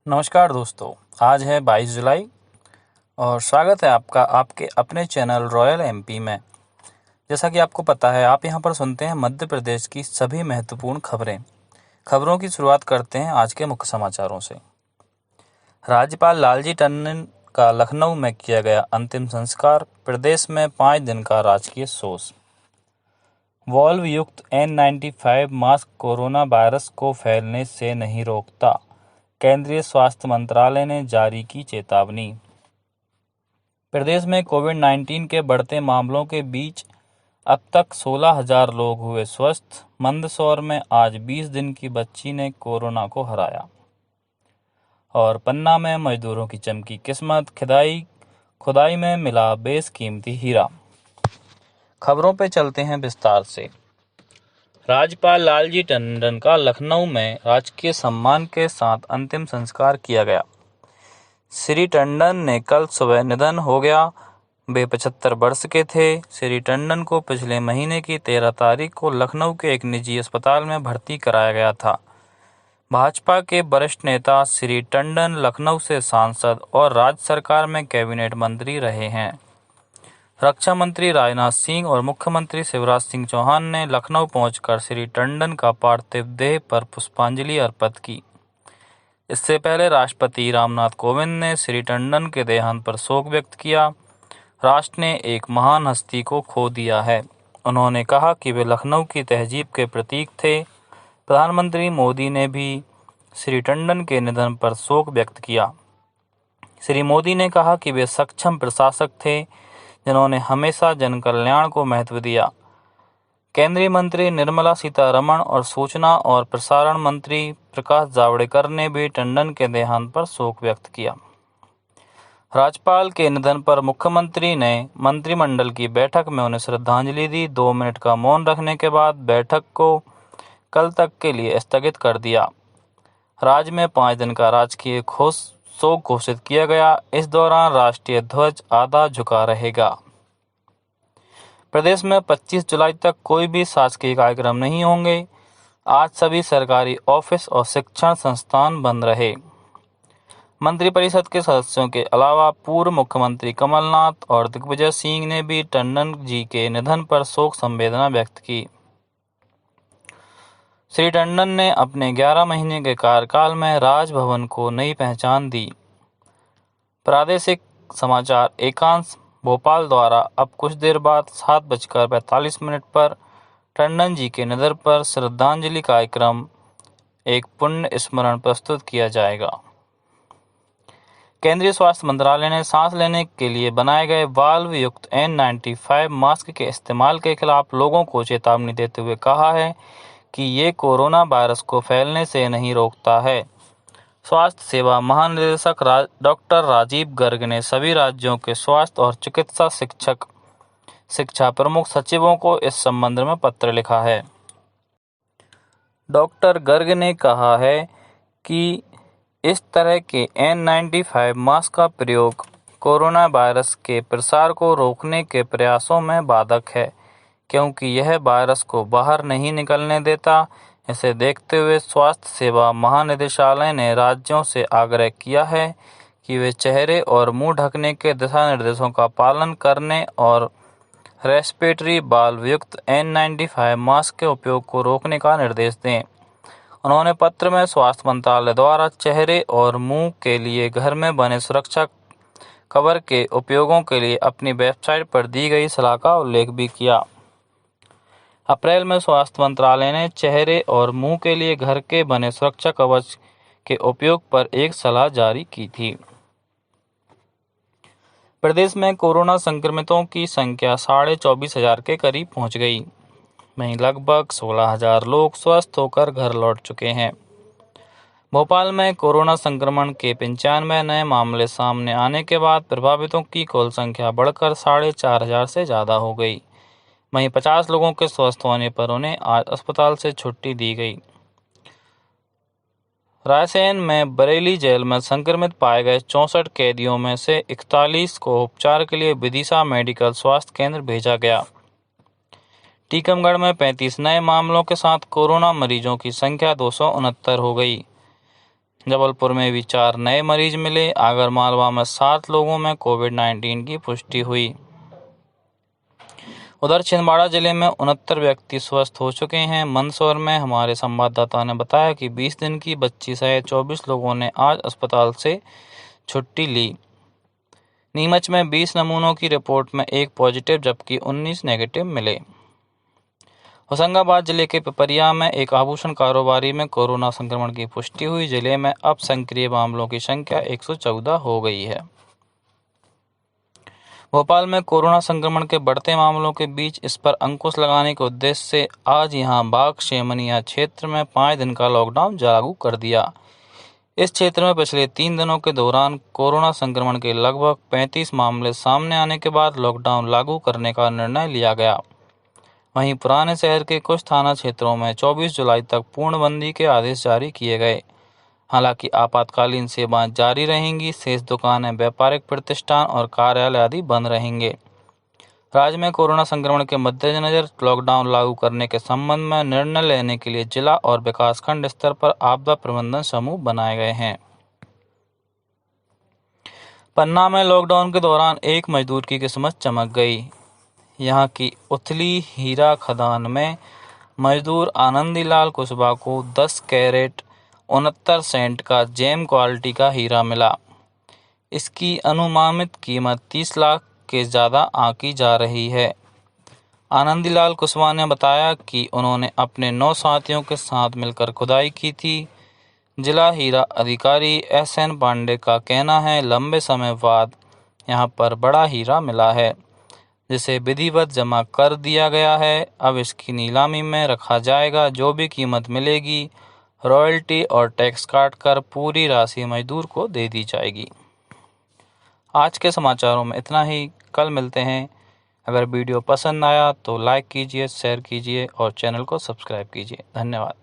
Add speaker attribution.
Speaker 1: नमस्कार दोस्तों, आज है 22 जुलाई और स्वागत है आपका आपके अपने चैनल रॉयल एमपी में। जैसा कि आपको पता है, आप यहां पर सुनते हैं मध्य प्रदेश की सभी महत्वपूर्ण खबरों की शुरुआत करते हैं आज के मुख्य समाचारों से। राज्यपाल लालजी टंडन का लखनऊ में किया गया अंतिम संस्कार। प्रदेश में 5 दिन का राजकीय शोक। वॉल्व युक्त N95 मास्क कोरोना वायरस को फैलने से नहीं रोकता, केंद्रीय स्वास्थ्य मंत्रालय ने जारी की चेतावनी। प्रदेश में कोविड-19 के बढ़ते मामलों के बीच अब तक 16,000 लोग हुए स्वस्थ। मंदसौर में आज 20 दिन की बच्ची ने कोरोना को हराया। और पन्ना में मजदूरों की चमकी किस्मत, खुदाई में मिला बेशकीमती हीरा। खबरों पे चलते हैं विस्तार से। राज्यपाल लालजी टंडन का लखनऊ में राजकीय सम्मान के साथ अंतिम संस्कार किया गया। श्री टंडन ने कल सुबह निधन हो गया। वे 75 वर्ष के थे। श्री टंडन को पिछले महीने की 13 तारीख को लखनऊ के एक निजी अस्पताल में भर्ती कराया गया था। भाजपा के वरिष्ठ नेता श्री टंडन लखनऊ से सांसद और राज्य सरकार में कैबिनेट मंत्री रहे हैं। रक्षा मंत्री राजनाथ सिंह और मुख्यमंत्री शिवराज सिंह चौहान ने लखनऊ पहुंचकर श्री टंडन का पार्थिव देह पर पुष्पांजलि अर्पित की। इससे पहले राष्ट्रपति रामनाथ कोविंद ने श्री टंडन के देहांत पर शोक व्यक्त किया। राष्ट्र ने एक महान हस्ती को खो दिया है। उन्होंने कहा कि वे लखनऊ की तहजीब के प्रतीक थे। प्रधानमंत्री मोदी ने भी श्री टंडन के निधन पर शोक व्यक्त किया। श्री मोदी ने कहा कि वे सक्षम प्रशासक थे जिन्होंने हमेशा जन कल्याण को महत्व दिया। केंद्रीय मंत्री निर्मला सीतारमण और सूचना और प्रसारण मंत्री प्रकाश जावड़ेकर ने भी टंडन के देहांत पर शोक व्यक्त किया। राज्यपाल के निधन पर मुख्यमंत्री ने मंत्रिमंडल की बैठक में उन्हें श्रद्धांजलि दी। 2 मिनट का मौन रखने के बाद बैठक को कल तक के लिए स्थगित कर दिया। राज्य में 5 दिन का राजकीय शोक घोषित किया गया। इस दौरान राष्ट्रीय ध्वज आधा झुका रहेगा। प्रदेश में 25 जुलाई तक कोई भी शासकीय कार्यक्रम नहीं होंगे। आज सभी सरकारी ऑफिस और शिक्षण संस्थान बंद रहे। मंत्रिपरिषद के सदस्यों के अलावा पूर्व मुख्यमंत्री कमलनाथ और दिग्विजय सिंह ने भी टंडन जी के निधन पर शोक संवेदना व्यक्त की। श्री टंडन ने अपने 11 महीने के कार्यकाल में राजभवन को नई पहचान दी। प्रादेशिक समाचार एकांश भोपाल द्वारा अब कुछ देर बाद 7:45 पर टंडन जी के निधन पर श्रद्धांजलि कार्यक्रम एक पुण्य स्मरण प्रस्तुत किया जाएगा। केंद्रीय स्वास्थ्य मंत्रालय ने सांस लेने के लिए बनाए गए वाल्व युक्त N95 मास्क के इस्तेमाल के खिलाफ लोगों को चेतावनी देते हुए कहा है कि ये कोरोना वायरस को फैलने से नहीं रोकता है। स्वास्थ्य सेवा महानिदेशक डॉक्टर राजीव गर्ग ने सभी राज्यों के स्वास्थ्य और चिकित्सा शिक्षा प्रमुख सचिवों को इस संबंध में पत्र लिखा है। डॉक्टर गर्ग ने कहा है कि इस तरह के N95 मास्क का प्रयोग कोरोना वायरस के प्रसार को रोकने के प्रयासों में बाधक है, क्योंकि यह वायरस को बाहर नहीं निकलने देता। इसे देखते हुए स्वास्थ्य सेवा महानिदेशालय ने राज्यों से आग्रह किया है कि वे चेहरे और मुंह ढकने के दिशा निर्देशों का पालन करने और रेस्पिरेटरी वाल्व युक्त N95 मास्क के उपयोग को रोकने का निर्देश दें। उन्होंने पत्र में स्वास्थ्य मंत्रालय द्वारा चेहरे और मुंह के लिए घर में बने सुरक्षा कवर के उपयोगों के लिए अपनी वेबसाइट पर दी गई सलाह का उल्लेख भी किया। अप्रैल में स्वास्थ्य मंत्रालय ने चेहरे और मुंह के लिए घर के बने सुरक्षा कवच के उपयोग पर एक सलाह जारी की थी। प्रदेश में कोरोना संक्रमितों की संख्या 24,500 के करीब पहुंच गई। वहीं लगभग 16,000 लोग स्वस्थ होकर घर लौट चुके हैं। भोपाल में कोरोना संक्रमण के 95 नए मामले सामने आने के बाद प्रभावितों की कुल संख्या बढ़कर 4,500 से ज़्यादा हो गई। वहीं 50 लोगों के स्वस्थ होने पर उन्हें आज अस्पताल से छुट्टी दी गई। रायसेन में बरेली जेल में संक्रमित पाए गए 64 कैदियों में से 41 को उपचार के लिए विदिशा मेडिकल स्वास्थ्य केंद्र भेजा गया। टीकमगढ़ में 35 नए मामलों के साथ कोरोना मरीजों की संख्या 269 हो गई। जबलपुर में भी 4 नए मरीज मिले। आगरमालवा में 7 लोगों में कोविड-19 की पुष्टि हुई। उधर छिंदवाड़ा जिले में 69 व्यक्ति स्वस्थ हो चुके हैं। मंदसौर में हमारे संवाददाता ने बताया कि 20 दिन की बच्ची सहित 24 लोगों ने आज अस्पताल से छुट्टी ली। नीमच में 20 नमूनों की रिपोर्ट में 1 पॉजिटिव जबकि 19 नेगेटिव मिले। होशंगाबाद जिले के पिपरिया में एक आभूषण कारोबारी में कोरोना संक्रमण की पुष्टि हुई। जिले में अब सक्रिय मामलों की संख्या 114 हो गई है। भोपाल में कोरोना संक्रमण के बढ़ते मामलों के बीच इस पर अंकुश लगाने के उद्देश्य से आज यहां बाग शेमनिया क्षेत्र में 5 दिन का लॉकडाउन लागू कर दिया। इस क्षेत्र में पिछले 3 दिनों के दौरान कोरोना संक्रमण के लगभग 35 मामले सामने आने के बाद लॉकडाउन लागू करने का निर्णय लिया गया। वहीं पुराने शहर के कुछ थाना क्षेत्रों में 24 जुलाई तक पूर्णबंदी के आदेश जारी किए गए। हालांकि आपातकालीन सेवाएं जारी रहेंगी। शेष दुकानें, व्यापारिक प्रतिष्ठान और कार्यालय आदि बंद रहेंगे। राज्य में कोरोना संक्रमण के मद्देनजर लॉकडाउन लागू करने के संबंध में निर्णय लेने के लिए जिला और विकासखंड स्तर पर आपदा प्रबंधन समूह बनाए गए हैं। पन्ना में लॉकडाउन के दौरान एक मजदूर की किस्मत चमक गई। यहां की उथली हीरा खदान में मजदूर आनंदीलाल कुशवाहा को 10 कैरेट 69 सेंट का जेम क्वालिटी का हीरा मिला। इसकी अनुमानित कीमत 30 लाख के ज़्यादा आंकी जा रही है। आनंदीलाल कुशवाहा ने बताया कि उन्होंने अपने 9 साथियों के साथ मिलकर खुदाई की थी। जिला हीरा अधिकारी SN पांडे का कहना है, लंबे समय बाद यहां पर बड़ा हीरा मिला है, जिसे विधिवत जमा कर दिया गया है। अब इसकी नीलामी में रखा जाएगा। जो भी कीमत मिलेगी, रॉयल्टी और टैक्स काट कर पूरी राशि मजदूर को दे दी जाएगी। आज के समाचारों में इतना ही। कल मिलते हैं। अगर वीडियो पसंद आया तो लाइक कीजिए, शेयर कीजिए और चैनल को सब्सक्राइब कीजिए। धन्यवाद।